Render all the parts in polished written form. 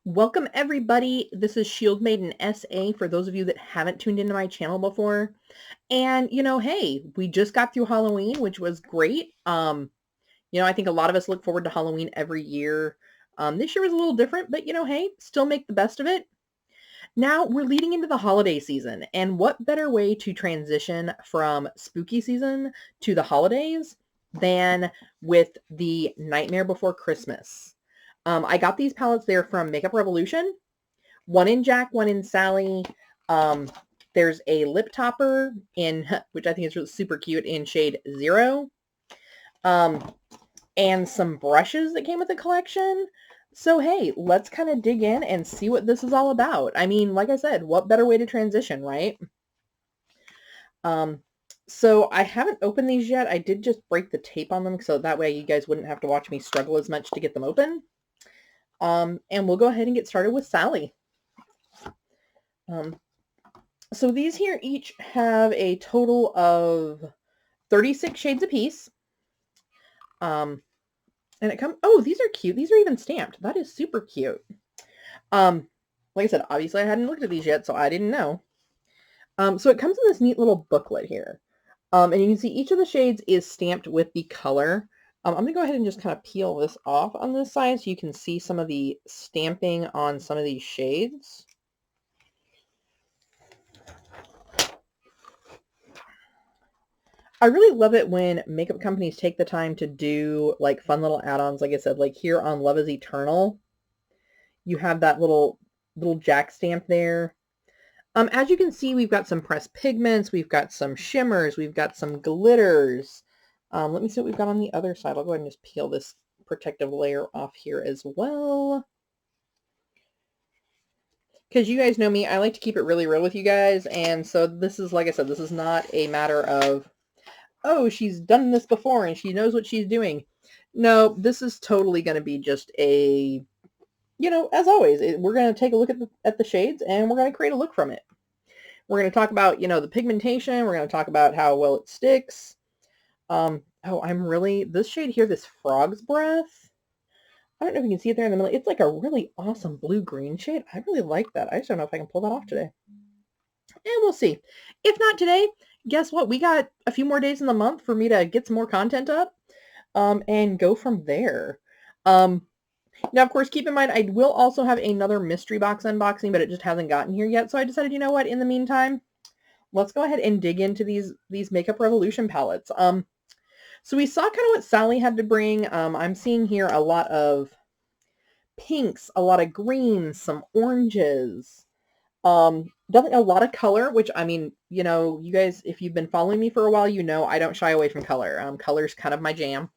Welcome everybody. This is Shield Maiden SA for those of you that haven't tuned into my channel before. And hey, we just got through Halloween, which was great. I think a lot of us look forward to Halloween every year. This year was a little different, but hey, still make the best of it. Now we're leading into the holiday season, and what better way to transition from spooky season to the holidays than with the Nightmare Before Christmas. I got these palettes there from Makeup Revolution. One in Jack, one in Sally. There's a lip topper in, which I think is really super cute, in shade 0. And some brushes that came with the collection. So hey, let's kind of dig in and see what this is all about. I mean, like I said, what better way to transition, right? So I haven't opened these yet. I did just break the tape on them, so that way you guys wouldn't have to watch me struggle as much to get them open. And we'll go ahead and get started with Sally. So these here each have a total of 36 shades apiece. And it comes, oh, these are cute. These are even stamped. That is super cute. Like I said, obviously I hadn't looked at these yet, so I didn't know. So it comes in this neat little booklet here. And you can see each of the shades is stamped with the color. I'm going to go ahead and just kind of peel this off on this side so you can see some of the stamping on some of these shades. I really love it when makeup companies take the time to do like fun little add-ons. Like I said, like here on Love is Eternal, you have that little Jack stamp there. As you can see, we've got some pressed pigments, we've got some shimmers, we've got some glitters. Let me see what we've got on the other side. I'll go ahead and just peel this protective layer off here as well. Because you guys know me, I like to keep it really real with you guys. And so this is, like I said, this is not a matter of, oh, she's done this before and she knows what she's doing. No, this is totally going to be just a, as always, we're going to take a look at the shades and we're going to create a look from it. We're going to talk about, the pigmentation. We're going to talk about how well it sticks. This shade here, this Frog's Breath. I don't know if you can see it there in the middle. It's like a really awesome blue-green shade. I really like that. I just don't know if I can pull that off today. And we'll see. If not today, guess what? We got a few more days in the month for me to get some more content up and go from there. Now, of course, keep in mind, I will also have another mystery box unboxing, but it just hasn't gotten here yet. So I decided, you know what? In the meantime, let's go ahead and dig into these Makeup Revolution palettes. So we saw kind of what Sally had to bring. I'm seeing here a lot of pinks, a lot of greens, some oranges. Definitely a lot of color, which, I mean, you guys, if you've been following me for a while, I don't shy away from color. Color's kind of my jam.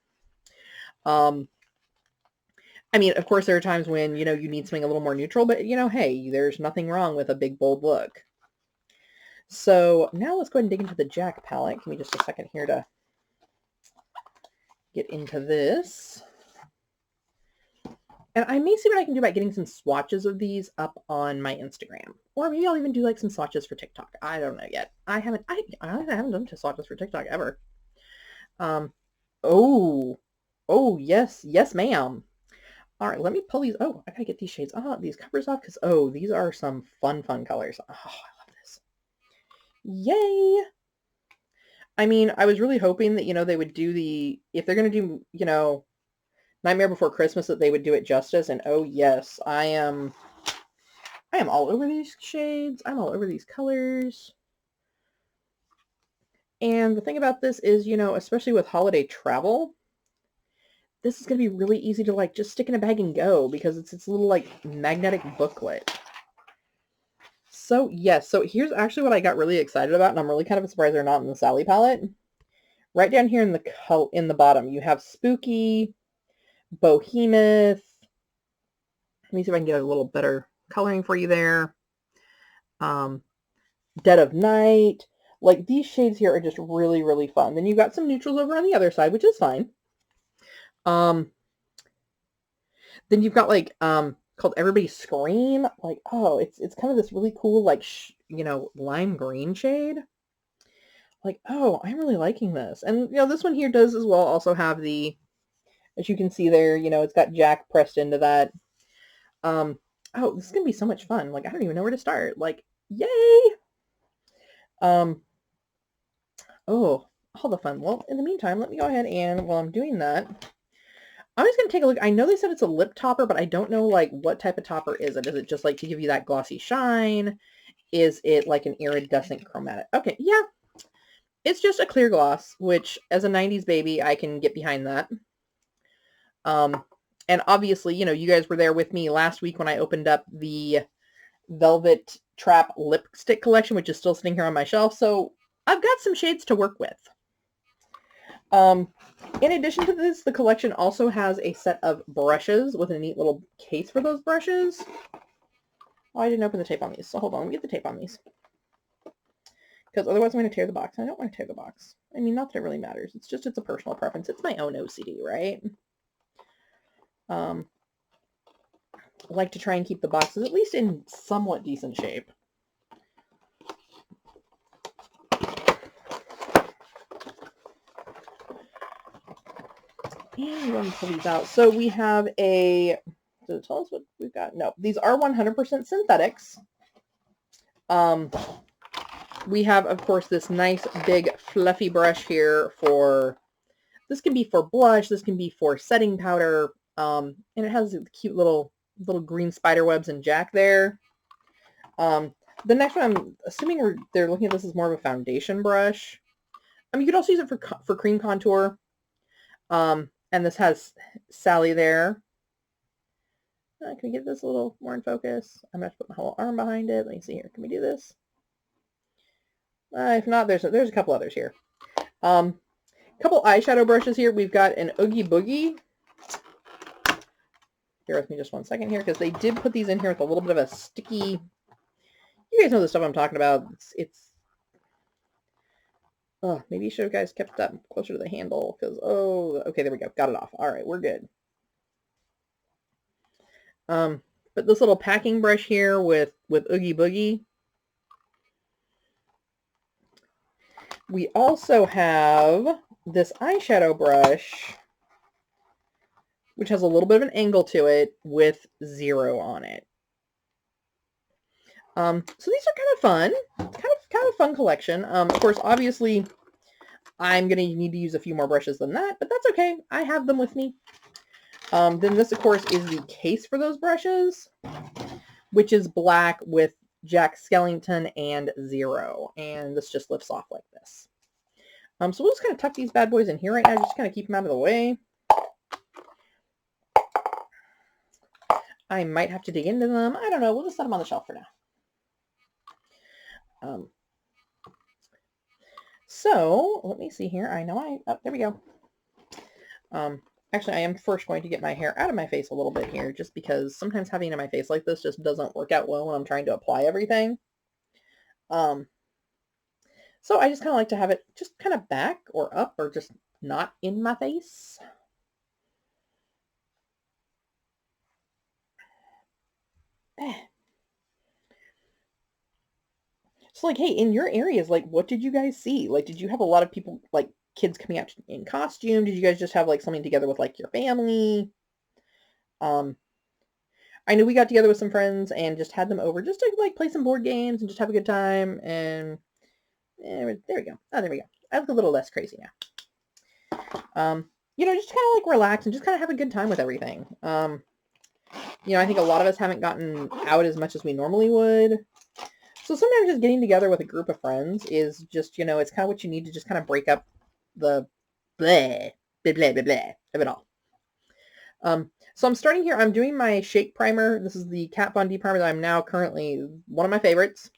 I mean, of course, there are times when, you need something a little more neutral, but, hey, there's nothing wrong with a big, bold look. So now let's go ahead and dig into the Jack palette. Give me just a second here to get into this. And I may see what I can do about getting some swatches of these up on my Instagram. Or maybe I'll even do like some swatches for TikTok. I don't know yet. I haven't done swatches for TikTok ever. Oh, yes, ma'am. All right, let me pull these. Oh, I gotta get these shades, these covers off because, these are some fun colors. Oh, I love this. Yay. I mean, I was really hoping that, they would do if they're going to do, Nightmare Before Christmas, that they would do it justice. And oh yes, I am all over these shades. I'm all over these colors. And the thing about this is, especially with holiday travel, this is going to be really easy to like just stick in a bag and go because it's a little like magnetic booklet. So yes, so here's actually what I got really excited about, and I'm really kind of surprised they're not in the Sally palette. Right down here in the bottom, you have Spooky, Bohemoth. Let me see if I can get a little better coloring for you there. Dead of Night. Like, these shades here are just really, really fun. Then you've got some neutrals over on the other side, which is fine. Then you've got like called Everybody Scream. Like, oh, it's kind of this really cool like lime green shade. Like, oh, I'm really liking this. And this one here does as well also have the, as you can see there, it's got Jack pressed into that. Oh, this is going to be so much fun. Like, I don't even know where to start. Like, yay! Oh, all the fun. Well, in the meantime, let me go ahead and, while I'm doing that, I'm just going to take a look. I know they said it's a lip topper, but I don't know, like, what type of topper is it? Is it just, like, to give you that glossy shine? Is it, like, an iridescent chromatic? Okay, yeah. It's just a clear gloss, which, as a 90s baby, I can get behind that. And obviously, you know, you guys were there with me last week when I opened up the Velvet Trap lipstick collection, which is still sitting here on my shelf. So I've got some shades to work with. In addition to this, the collection also has a set of brushes with a neat little case for those brushes. Oh, I didn't open the tape on these, so hold on, let me get the tape on these. Because otherwise I'm going to tear the box. I don't want to tear the box. I mean, not that it really matters. It's just, it's a personal preference. It's my own OCD, right? I like to try and keep the boxes at least in somewhat decent shape. And let me pull these out. So we have a, does it tell us what we've got? No, these are 100% synthetics. We have, of course, this nice big fluffy brush here for, this can be for blush, this can be for setting powder, and it has cute little green spider webs and jack there. The next one, I'm assuming they're looking at this as more of a foundation brush. I mean, you could also use it for cream contour. And this has Sally there. Can we get this a little more in focus? I'm going to put my whole arm behind it. Let me see here. Can we do this? If not, there's a couple others here. Couple eyeshadow brushes here. We've got an Oogie Boogie. Bear with me just one second here, because they did put these in here with a little bit of a sticky... You guys know the stuff I'm talking about. Oh, maybe you should have guys kept that closer to the handle, because, oh, okay, there we go. Got it off. All right, we're good. But this little packing brush here with Oogie Boogie. We also have this eyeshadow brush, which has a little bit of an angle to it with 0 on it. So these are kind of fun. Kind of fun collection. Of course, obviously, I'm going to need to use a few more brushes than that, but that's okay. I have them with me. Then this, of course, is the case for those brushes, which is black with Jack Skellington and 0. And this just lifts off like this. So we'll just kind of tuck these bad boys in here right now, just kind of keep them out of the way. I might have to dig into them. I don't know. We'll just set them on the shelf for now. So let me see here. I know oh, there we go. Actually, I am first going to get my hair out of my face a little bit here, just because sometimes having it in my face like this just doesn't work out well when I'm trying to apply everything. So I just kind of like to have it just kind of back or up or just not in my face. So, like, hey, in your areas, like, what did you guys see? Like, did you have a lot of people, like, kids coming out in costume? Did you guys just have, like, something together with, like, your family? I know we got together with some friends and just had them over just to, like, play some board games and just have a good time. And there we go. Oh, there we go. I look a little less crazy now. You know, just kind of, like, relax and just kind of have a good time with everything. You know, I think a lot of us haven't gotten out as much as we normally would. So sometimes just getting together with a group of friends is just, you know, it's kind of what you need to just kind of break up the bleh, blah, blah, blah, blah of it all. So I'm starting here. I'm doing my Shake Primer. This is the Kat Von D primer that I'm now currently one of my favorites.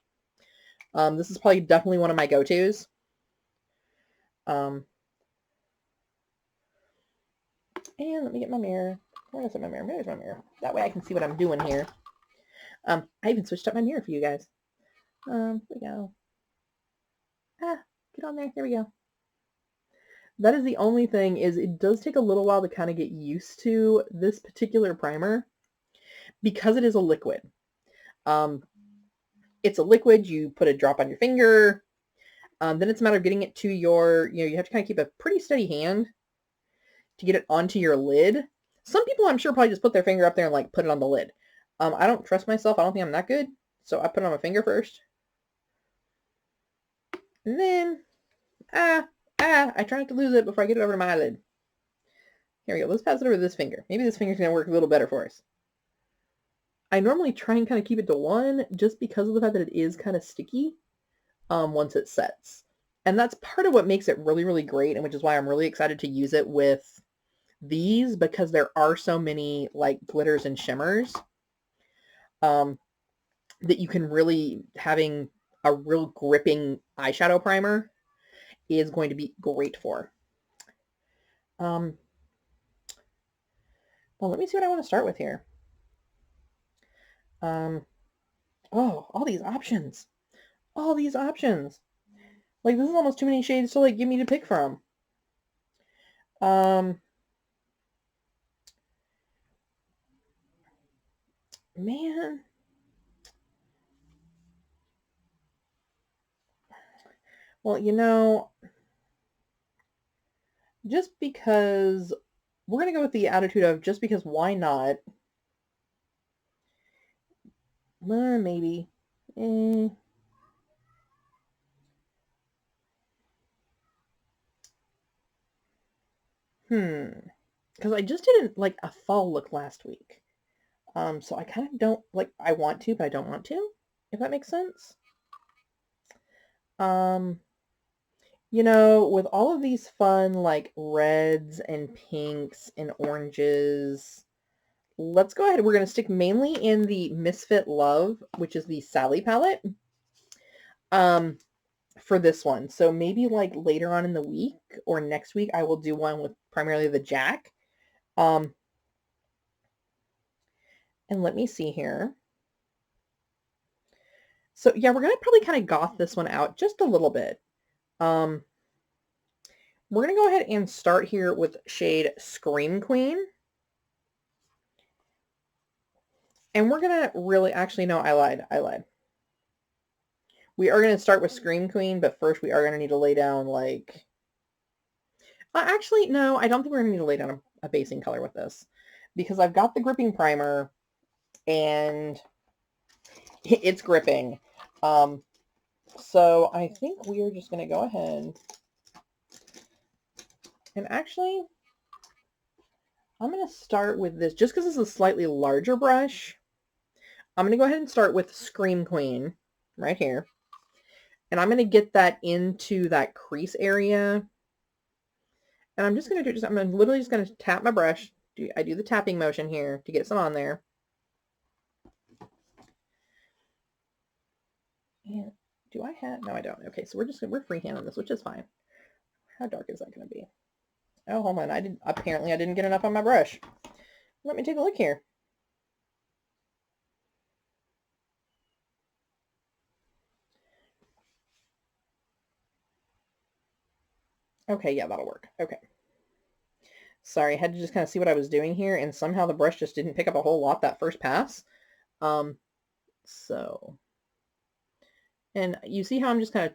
This is probably definitely one of my go-tos. And let me get my mirror. Where is my mirror? There's my mirror. That way I can see what I'm doing here. I even switched up my mirror for you guys. There we go. Get on there. There we go. That is the only thing, is it does take a little while to kind of get used to this particular primer because it is a liquid. It's a liquid. You put a drop on your finger. Then it's a matter of getting it to your, you know, you have to kind of keep a pretty steady hand to get it onto your lid. Some people, I'm sure, probably just put their finger up there and, like, put it on the lid. I don't trust myself. I don't think I'm that good. So I put it on my finger first. And then, I try not to lose it before I get it over to my eyelid. Here we go. Let's pass it over to this finger. Maybe this finger's going to work a little better for us. I normally try and kind of keep it to one just because of the fact that it is kind of sticky once it sets. And that's part of what makes it really, really great, and which is why I'm really excited to use it with these, because there are so many like glitters and shimmers that you can really, having a real gripping eyeshadow primer is going to be great for. Well, let me see what I want to start with here. Oh, all these options. All these options. Like, this is almost too many shades to, like, give me to pick from. Man. Well, you know, just because we're going to go with the attitude of just because why not? Maybe. Because I just didn't like a fall look last week. So I kind of don't, like, I want to, but I don't want to, if that makes sense. You know, with all of these fun, like, reds and pinks and oranges, let's go ahead. We're going to stick mainly in the Misfit Love, which is the Sally palette, for this one. So maybe, like, later on in the week or next week, I will do one with primarily the Jack. And let me see here. So yeah, we're going to probably kind of goth this one out just a little bit. We're going to go ahead and start here with shade Scream Queen. And we're going to really, actually, no, I lied. We are going to start with Scream Queen, but first we are going to need to lay down, like... actually, no, I don't think we're going to need to lay down a basing color with this, because I've got the gripping primer, and it's gripping. So I think we are just going to go ahead and actually, I'm going to start with this, just because this is a slightly larger brush. I'm going to go ahead and start with Scream Queen right here. And I'm going to get that into that crease area. And I'm just going to do, I'm literally just going to tap my brush. I do the tapping motion here to get some on there. And do I have, no, I don't. Okay, so we're freehanding this, which is fine. How dark is that going to be? Oh, hold on. Apparently I didn't get enough on my brush. Let me take a look here. Okay, yeah, that'll work. Okay. Sorry, I had to just kind of see what I was doing here, and somehow the brush just didn't pick up a whole lot that first pass. So, and you see how I'm just kind of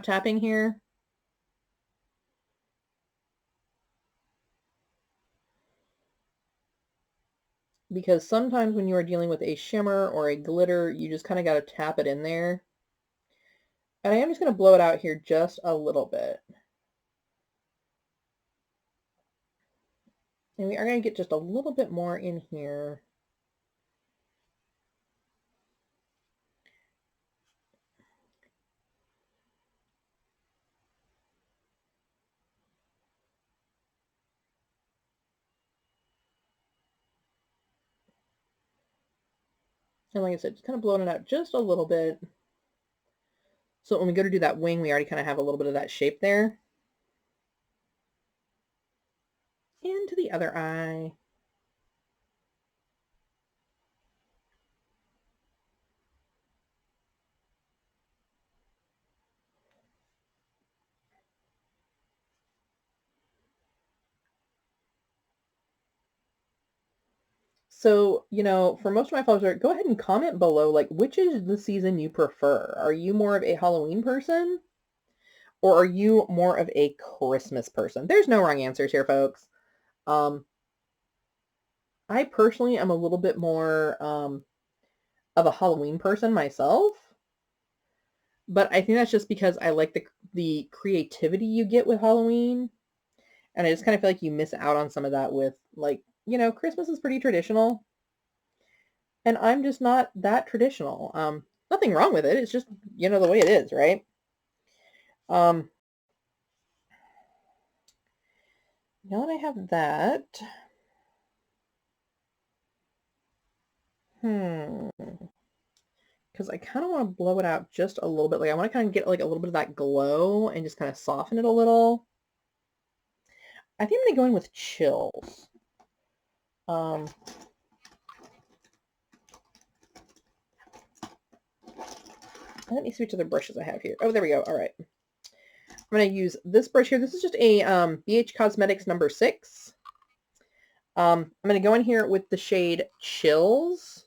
tapping here? Because sometimes when you are dealing with a shimmer or a glitter, you just kind of got to tap it in there. And I am just going to blow it out here just a little bit. And we are going to get just a little bit more in here. And like I said, just kind of blowing it out just a little bit. So when we go to do that wing, we already kind of have a little bit of that shape there. And to the other eye. So, you know, for most of my followers, go ahead and comment below, like, which is the season you prefer? Are you more of a Halloween person? Or are you more of a Christmas person? There's no wrong answers here, folks. I personally am a little bit more of a Halloween person myself, but I think that's just because I like the creativity you get with Halloween, and I just kind of feel like you miss out on some of that with, like, you know, Christmas is pretty traditional, and I'm just not that traditional. Nothing wrong with it. It's just, you know, the way it is, right? Um, now that I have that, because I kind of want to blow it out just a little bit. Like, I want to kind of get like a little bit of that glow and just kind of soften it a little. I think I'm going to go in with chills. Let me switch to the brushes I have here. Oh, there we go. All right. I'm going to use this brush here. This is just a BH Cosmetics number 6. I'm going to go in here with the shade Chills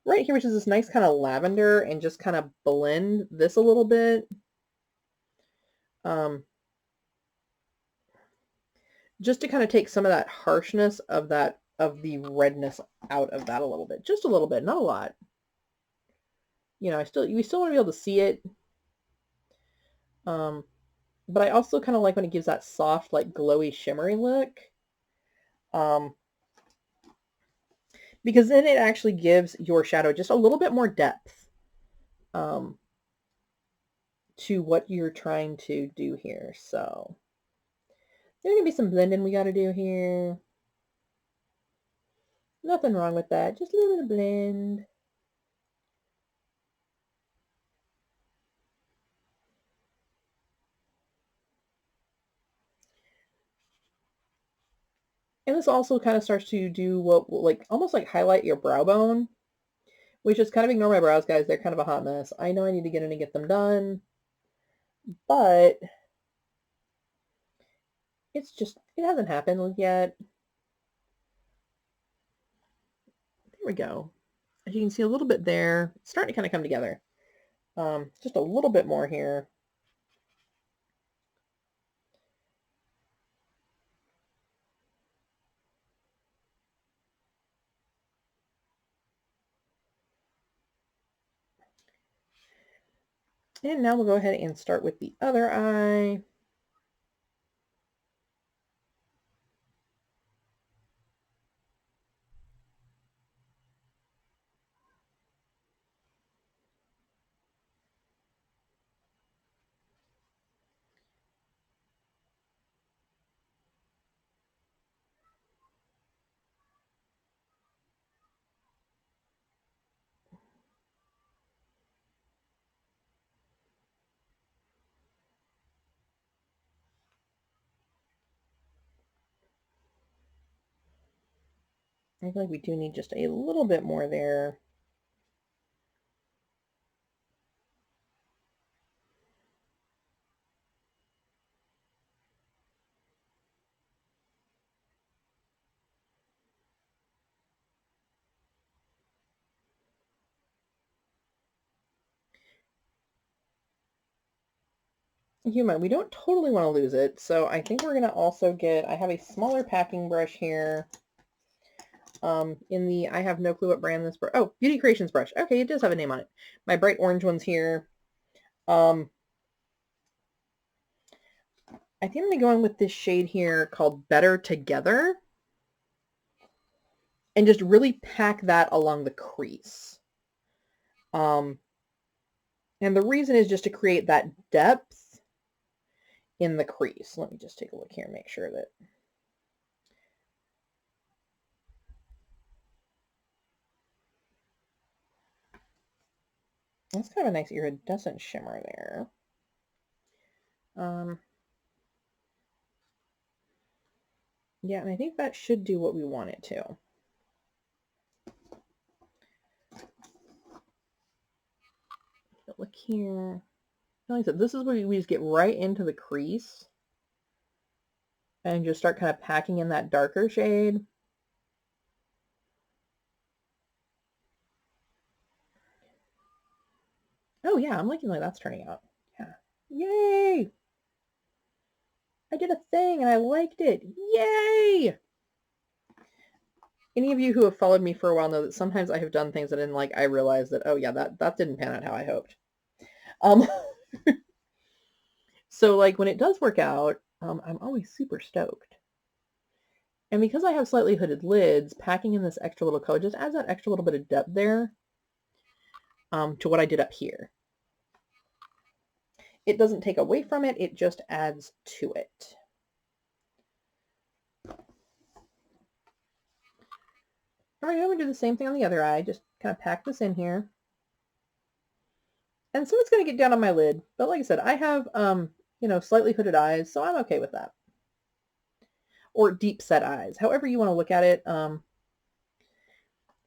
right here, which is this nice kind of lavender, and just kind of blend this a little bit. Just to kind of take some of that harshness of the redness out of that a little bit. Just a little bit, not a lot. You know, we still want to be able to see it. But I also kind of like when it gives that soft, like glowy, shimmery look. Because then it actually gives your shadow just a little bit more depth to what you're trying to do here. So there's going to be some blending we got to do here. Nothing wrong with that. Just a little bit of blend. And this also kind of starts to do what, like, almost like highlight your brow bone, which is kind of, ignore my brows, guys. They're kind of a hot mess. I know I need to get in and get them done, but it's just, it hasn't happened yet. There we go. As you can see, a little bit there. It's starting to kind of come together. Just a little bit more here. And now we'll go ahead and start with the other eye. I feel like we do need just a little bit more there. We don't totally want to lose it, so I think we're going to also get, I have a smaller packing brush here. In the, I have no clue what brand this brush, oh, Beauty Creations brush. Okay, it does have a name on it. My bright orange one's here. I think I'm going to go in with this shade here called Better Together, and just really pack that along the crease. And the reason is just to create that depth in the crease. Let me just take a look here and make sure that that's kind of a nice iridescent shimmer there. Yeah, and I think that should do what we want it to. Look here. Like I said, this is where we just get right into the crease and just start kind of packing in that darker shade. Oh yeah, I'm liking the way that's turning out. Yeah. Yay! I did a thing and I liked it. Yay! Any of you who have followed me for a while know that sometimes I have done things that I realize that, oh yeah, that didn't pan out how I hoped. So like when it does work out, I'm always super stoked. And because I have slightly hooded lids, packing in this extra little color just adds that extra little bit of depth there to what I did up here. It doesn't take away from it, it just adds to it. All right, I'm going to do the same thing on the other eye. Just kind of pack this in here. And so it's going to get down on my lid. But like I said, I have, slightly hooded eyes, so I'm okay with that. Or deep set eyes, however you want to look at it. Some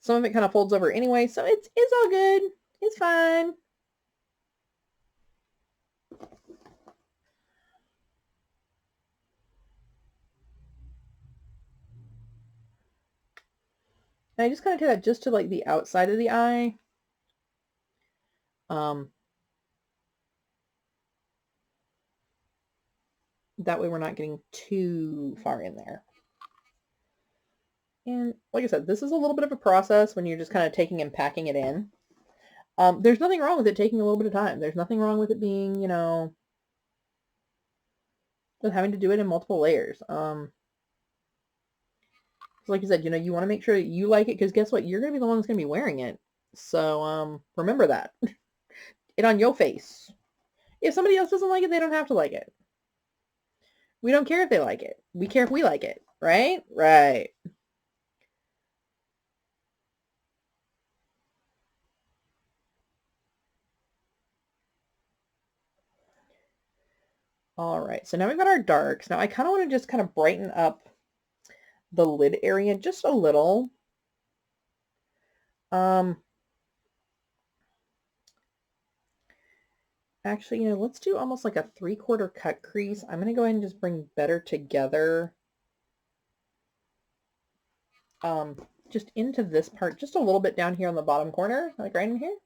of it kind of folds over anyway, so it's all good. It's fine. And I just kind of do that just to like the outside of the eye. That way we're not getting too far in there. And like I said, this is a little bit of a process when you're just kind of taking and packing it in. There's nothing wrong with it taking a little bit of time. There's nothing wrong with it being, with having to do it in multiple layers. Like you said, you want to make sure that you like it, because guess what? You're going to be the one that's going to be wearing it. So remember that. It on your face. If somebody else doesn't like it, they don't have to like it. We don't care if they like it. We care if we like it, right? Right. All right, so now we've got our darks. Now I kind of want to just kind of brighten up the lid area just a little. Actually, let's do almost like a 3/4 cut crease. I'm going to go ahead and just bring better together. Just into this part, just a little bit down here on the bottom corner, like right in here.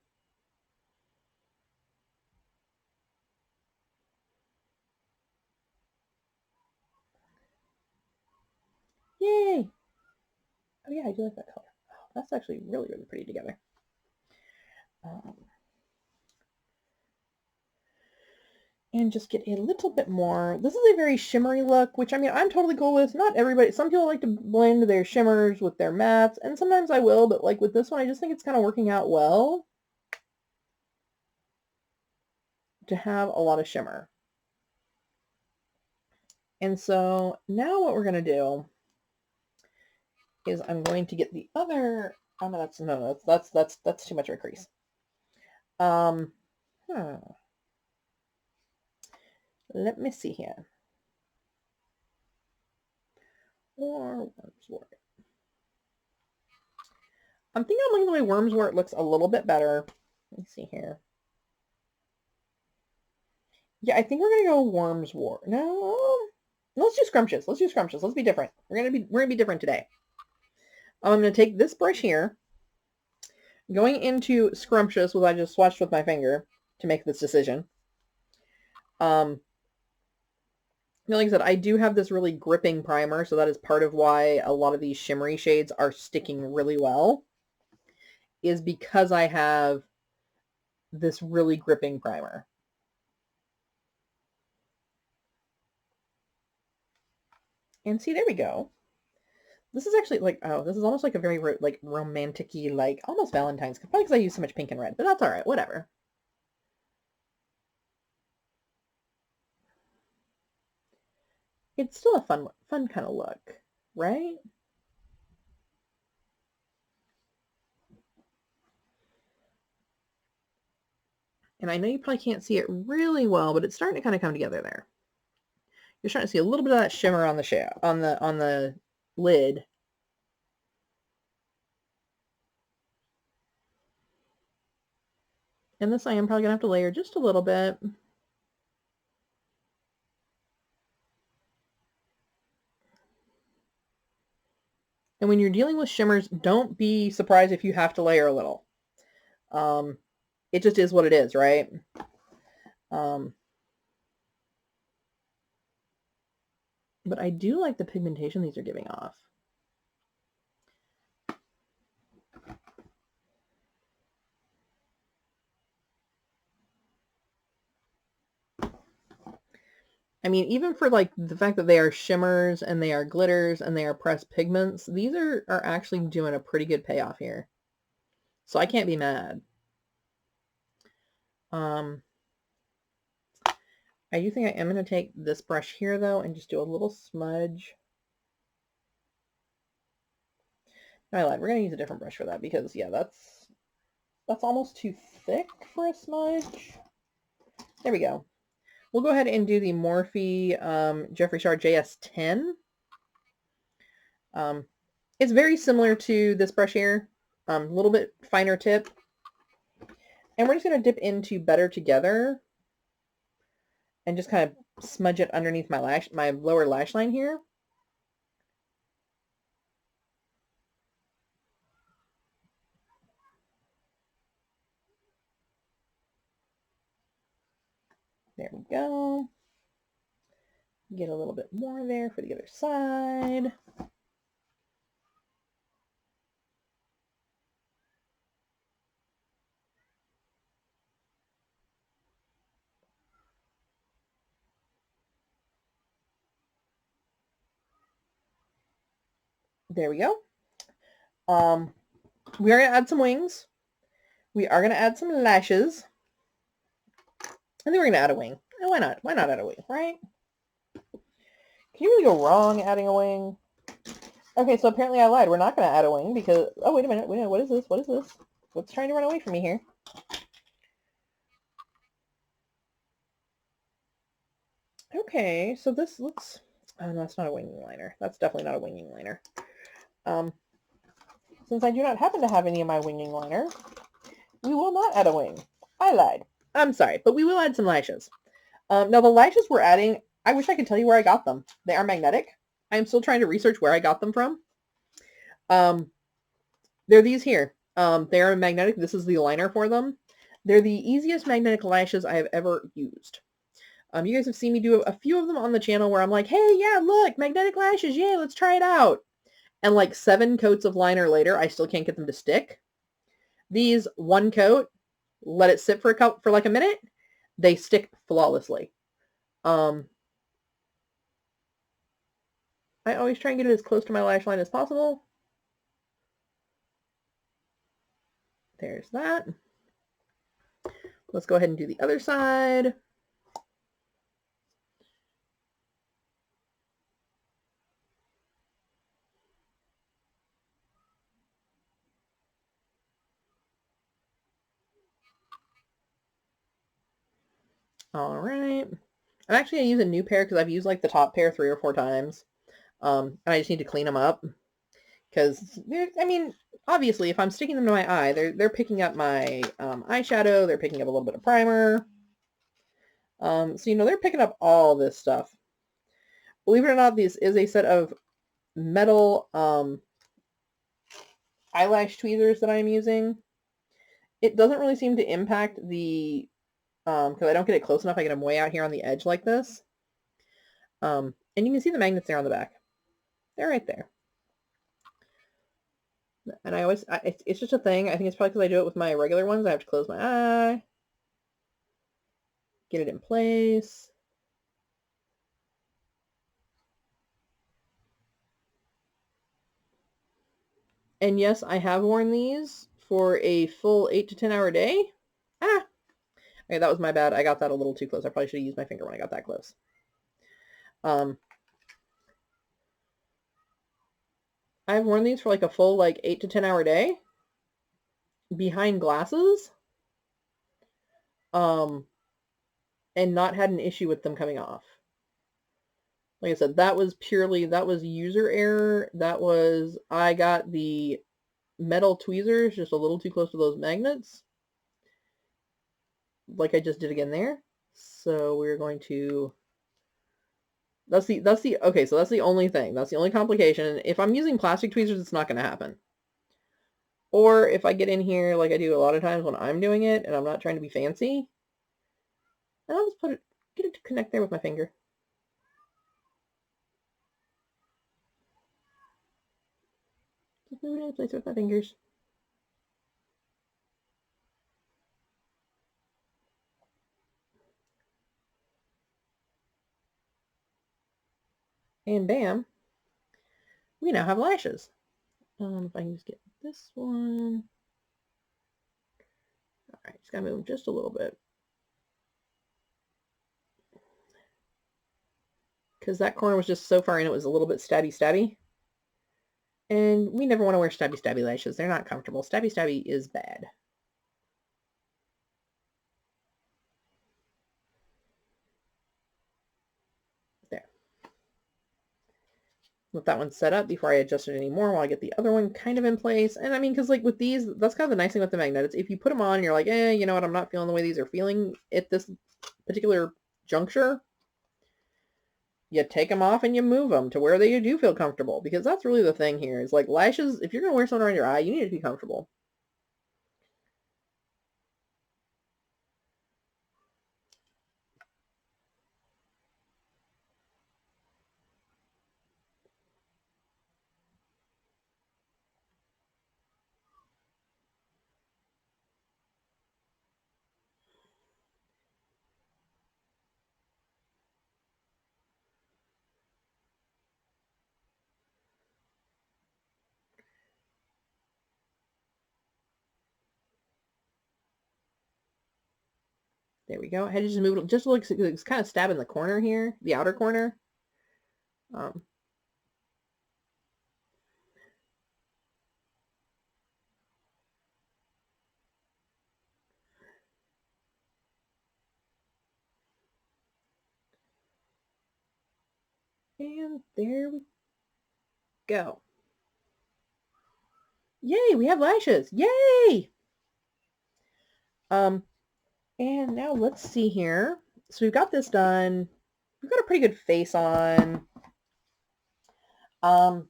Yay! Oh yeah, I do like that color. Oh, that's actually really, really pretty together. And just get a little bit more. This is a very shimmery look, which I mean, I'm totally cool with. Not everybody. Some people like to blend their shimmers with their mattes, and sometimes I will, but like with this one, I just think it's kind of working out well to have a lot of shimmer. And so now what we're going to do is I'm going to get the other, oh no, that's too much of a crease. Let me see here. Or Wormswort. I'm thinking I'm liking the way Wormswort looks a little bit better. Let me see here. Yeah, I think we're gonna go Wormswort. No, let's do Scrumptious. Let's do Scrumptious. Let's be different. We're gonna be different today. I'm gonna take this brush here, going into Scrumptious, which I just swatched with my finger to make this decision. Like I said, I do have this really gripping primer, so that is part of why a lot of these shimmery shades are sticking really well, is because I have this really gripping primer. And see, there we go. This is actually like, oh, this is almost like a very like romantic-y, like almost Valentine's, probably because I use so much pink and red, but that's all right, whatever. It's still a fun kind of look, right? And I know you probably can't see it really well, but it's starting to kind of come together there. You're starting to see a little bit of that shimmer on the on the lid. And this I am probably gonna have to layer just a little bit. And when you're dealing with shimmers, don't be surprised if you have to layer a little. It just is what it is, right? But I do like the pigmentation these are giving off. I mean, even for like the fact that they are shimmers and they are glitters and they are pressed pigments, these are actually doing a pretty good payoff here. So I can't be mad. I do think I am going to take this brush here though and just do a little smudge. No, I lied. We're going to use a different brush for that because yeah, that's almost too thick for a smudge. There we go. We'll go ahead and do the Morphe Jeffree Star JS10. It's very similar to this brush here, a little bit finer tip. And we're just going to dip into Better Together and just kind of smudge it underneath my lower lash line here. There we go. Get a little bit more there for the other side. There we go. We are going to add some wings. We are going to add some lashes. And then we're going to add a wing. And why not? Why not add a wing, right? Can you really go wrong adding a wing? Okay, so apparently I lied. We're not going to add a wing because... Oh, wait a minute. Wait a minute. What is this? What is this? What's trying to run away from me here? Okay, so this looks... Oh, no, that's not a winging liner. That's definitely not a winging liner. Since I do not happen to have any of my winging liner, we will not add a wing. I lied. I'm sorry, but we will add some lashes. Now, the lashes we're adding, I wish I could tell you where I got them. They are magnetic. I'm still trying to research where I got them from. They're these here. They are magnetic. This is the liner for them. They're the easiest magnetic lashes I have ever used. You guys have seen me do a few of them on the channel where I'm like, hey, yeah, look, magnetic lashes. Yay, let's try it out. And like 7 coats of liner later, I still can't get them to stick. These, 1 coat, let it sit for like a minute. They stick flawlessly. I always try and get it as close to my lash line as possible. There's that. Let's go ahead and do the other side. All right. I'm actually going to use a new pair because I've used like the top pair 3 or 4 times. And I just need to clean them up. Because, I mean, obviously, if I'm sticking them to my eye, they're picking up my eyeshadow. They're picking up a little bit of primer. So, you know, they're picking up all this stuff. Believe it or not, this is a set of metal eyelash tweezers that I'm using. It doesn't really seem to impact the... because I don't get it close enough. I get them way out here on the edge like this. And you can see the magnets there on the back. They're right there. And I always, it's just a thing. I think it's probably because I do it with my regular ones. I have to close my eye. Get it in place. And yes, I have worn these for a full 8 to 10 hour day. Okay, that was my bad. I got that a little too close. I probably should have used my finger when I got that close. I've worn these for like a full 8 to 10 hour day behind glasses. And not had an issue with them coming off. Like I said, that was user error. I got the metal tweezers just a little too close to those magnets. Like I just did again there. So we're going to, okay, so that's the only thing. That's the only complication. If I'm using plastic tweezers, it's not going to happen. Or if I get in here like I do a lot of times when I'm doing it and I'm not trying to be fancy, and I'll just get it to connect there with my finger. Just move it into place with my fingers. And bam, we now have lashes. If I can just get this one. All right, just gotta move them just a little bit. Because that corner was just so far in, it was a little bit stabby. And we never want to wear stabby lashes. They're not comfortable. Stabby is bad. There. Let that one set up before I adjust it anymore while I get the other one kind of in place. And I mean, because like with these, that's kind of the nice thing with the magnets. If you put them on, you're like, you know what, I'm not feeling the way these are feeling at this particular juncture. You take them off and you move them to where they do feel comfortable, because that's really the thing here is like lashes. If you're going to wear something around your eye, you need to be comfortable. There we go. I had to just move it. Just looks, it's kind of stabbing the corner here, the outer corner. And there we go. Yay, we have lashes. Yay! And now let's see here. So we've got this done. We've got a pretty good face on. Tuck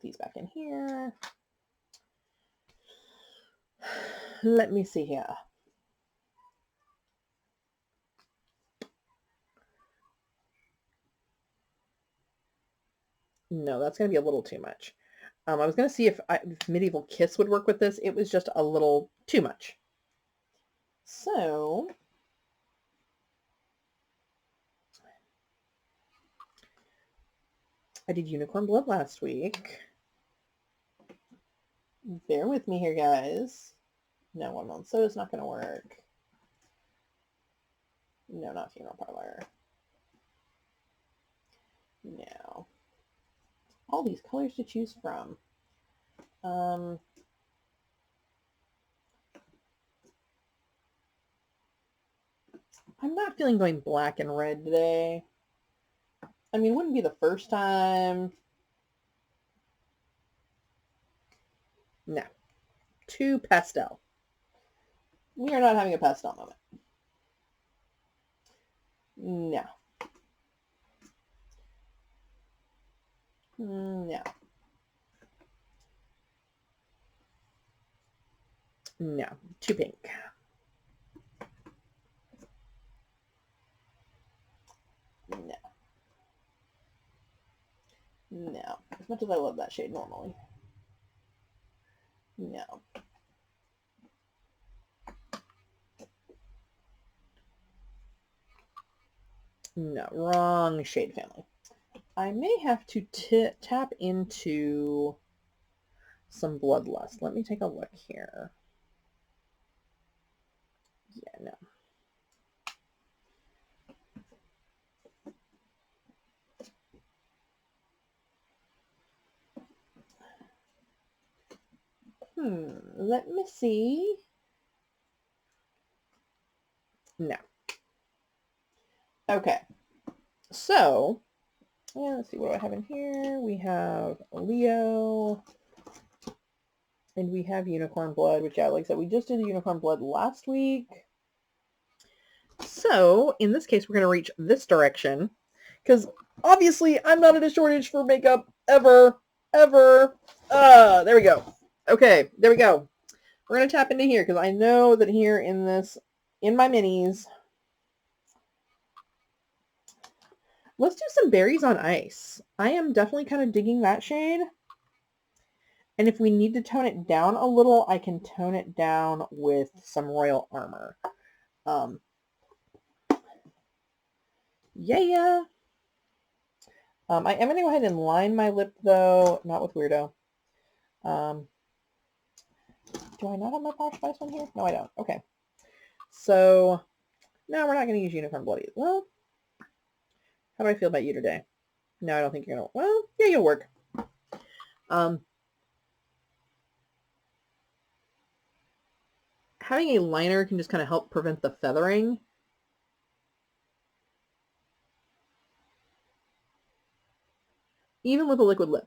these back in here. Let me see here. No, that's going to be a little too much. I was going to see if Medieval Kiss would work with this. It was just a little too much. So I did Unicorn Blood last week. Bear with me here, guys. No, one month soda is not going to work. No, not Funeral Parlor. No. All these colors to choose from. I'm not feeling going black and red today. I mean, it wouldn't be the first time. No. Too pastel. We are not having a pastel moment. No. No. No. Too pink. No. No. As much as I love that shade normally. No. No. Wrong shade family. I may have to tap into some Bloodlust. Let me take a look here. Yeah, no. Let me see. No. Okay. So, yeah, let's see what do I have in here. We have Leo. And we have Unicorn Blood, which, yeah, like I said, we just did the Unicorn Blood last week. So, in this case, we're going to reach this direction. Because, obviously, I'm not at a shortage for makeup ever. Ever. There we go. Okay, there we go. We're going to tap into here, because I know that here in this, in my minis, let's do some Berries on Ice. I am definitely kind of digging that shade. And if we need to tone it down a little, I can tone it down with some Royal Armor. Yeah. I am going to go ahead and line my lip, though, not with Weirdo. Do I not have my Posh Spice one here? No, I don't. Okay. So, no, we're not going to use Unicorn Bloody. Well, how do I feel about you today? No, I don't think you're going to. Well, yeah, you'll work. Having a liner can just kind of help prevent the feathering. Even with a liquid lip.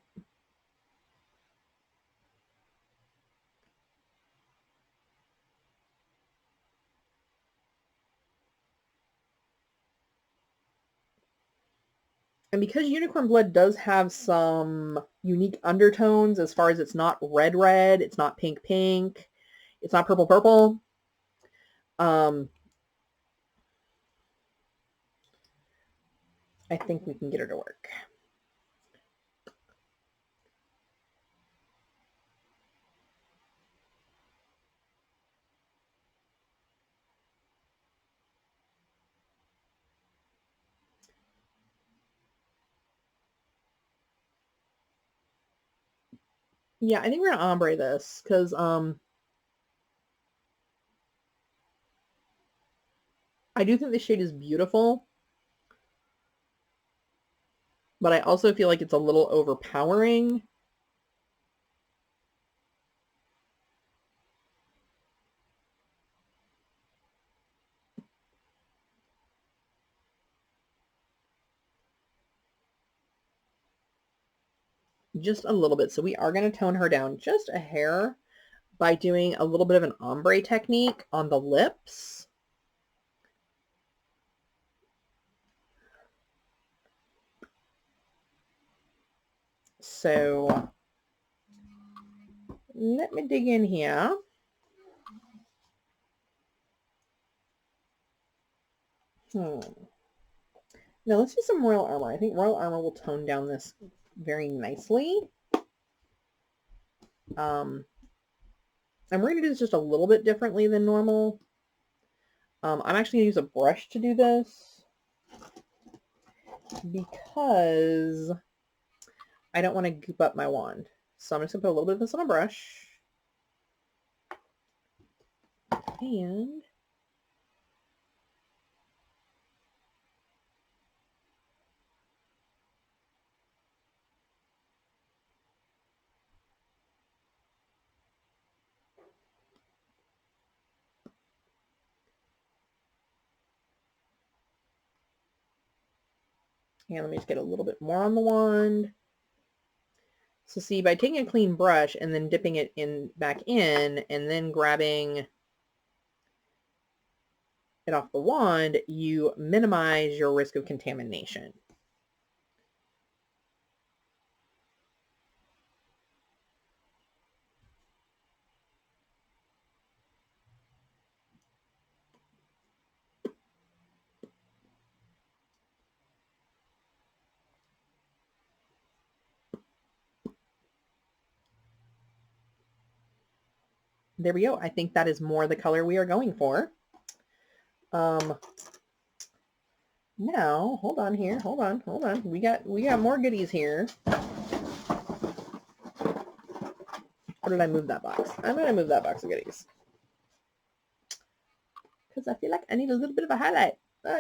And because Unicorn Blood does have some unique undertones as far as it's not red, it's not pink, it's not purple, purple. I think we can get her to work. Yeah, I think we're gonna ombre this because I do think this shade is beautiful, but I also feel like it's a little overpowering. Just a little bit. So we are going to tone her down just a hair by doing a little bit of an ombre technique on the lips. So let me dig in here. Now let's do some Royal Armor. I think Royal Armor will tone down this very nicely. And we're going to do this just a little bit differently than normal. I'm actually going to use a brush to do this because I don't want to goop up my wand. So I'm just going to put a little bit of this on a brush. And let me just get a little bit more on the wand. So see, by taking a clean brush and then dipping it in back in and then grabbing it off the wand, you minimize your risk of contamination. There we go. I think that is more the color we are going for. Now, hold on here. Hold on. We got more goodies here. Or did I move that box? I'm going to move that box of goodies. Because I feel like I need a little bit of a highlight.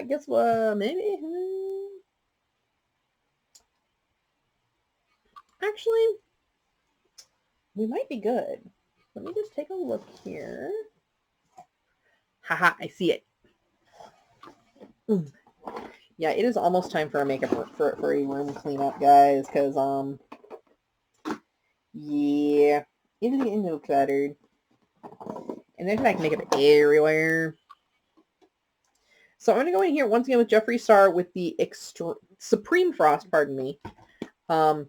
Guess what? Maybe. Actually, we might be good. Let me just take a look here. Haha, I see it. Yeah, it is almost time for a makeup for a room cleanup, guys, because yeah, it is getting a little cluttered. And there's like makeup everywhere. So I'm going to go in here once again with Jeffree Star with the Supreme Frost, pardon me. And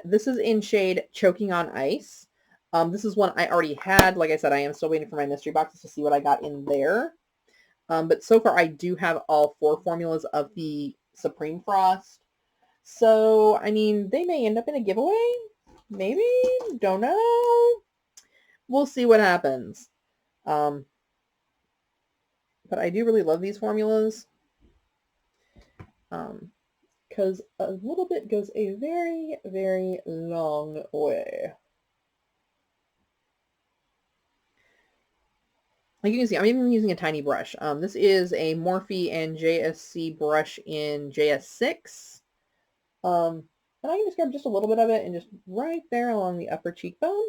this is in shade Choking on Ice. This is one I already had. Like I said, I am still waiting for my mystery boxes to see what I got in there. But so far I do have all 4 formulas of the Supreme Frost. So, I mean, they may end up in a giveaway. Maybe? Don't know. We'll see what happens. But I do really love these formulas. because a little bit goes a very, very long way. Like you can see, I'm even using a tiny brush. This is a Morphe and JSC brush in JS6. And I can just grab just a little bit of it and just right there along the upper cheekbone.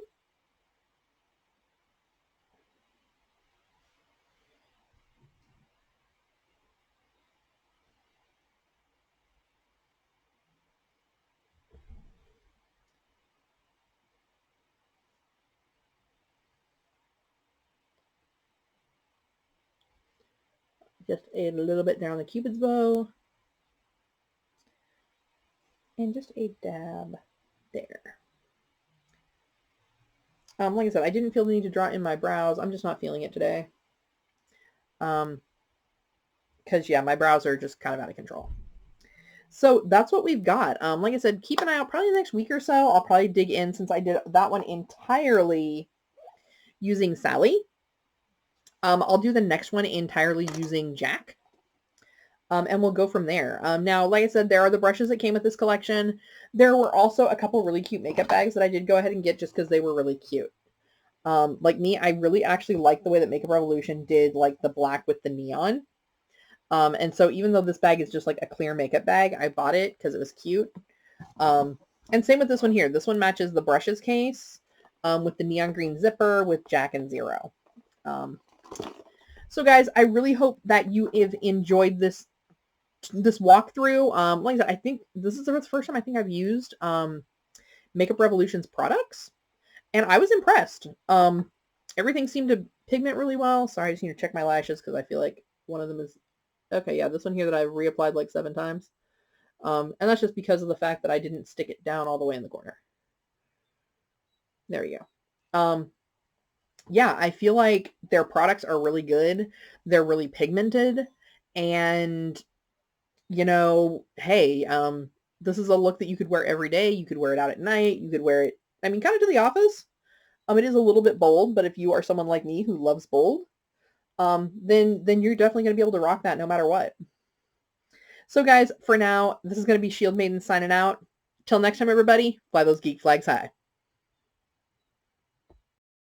Just a little bit down the Cupid's bow. And just a dab there. Like I said, I didn't feel the need to draw in my brows. I'm just not feeling it today. Because, yeah, my brows are just kind of out of control. So that's what we've got. Like I said, keep an eye out. Probably the next week or so, I'll probably dig in, since I did that one entirely using Sally. I'll do the next one entirely using Jack. And we'll go from there. Now, like I said, there are the brushes that came with this collection. There were also a couple really cute makeup bags that I did go ahead and get just because they were really cute. Like me, I really actually like the way that Makeup Revolution did like the black with the neon. And so even though this bag is just like a clear makeup bag, I bought it because it was cute. And same with this one here. This one matches the brushes case with the neon green zipper with Jack and Zero. So guys, I really hope that you have enjoyed this walkthrough. Like I said, I think this is the first time I think I've used Makeup Revolution's products, and I was impressed. Everything seemed to pigment really well. Sorry, I just need to check my lashes because I feel like one of them is okay. Yeah, this one here that I've reapplied like 7 times. And that's just because of the fact that I didn't stick it down all the way in the corner. There we go. Yeah, I feel like their products are really good. They're really pigmented, and you know, hey, this is a look that you could wear every day. You could wear it out at night. You could wear it, I mean, kind of to the office. It is a little bit bold, but if you are someone like me who loves bold, then you're definitely going to be able to rock that no matter what. So guys, for now, this is going to be Shield Maiden signing out. Till next time, everybody, fly those geek flags high.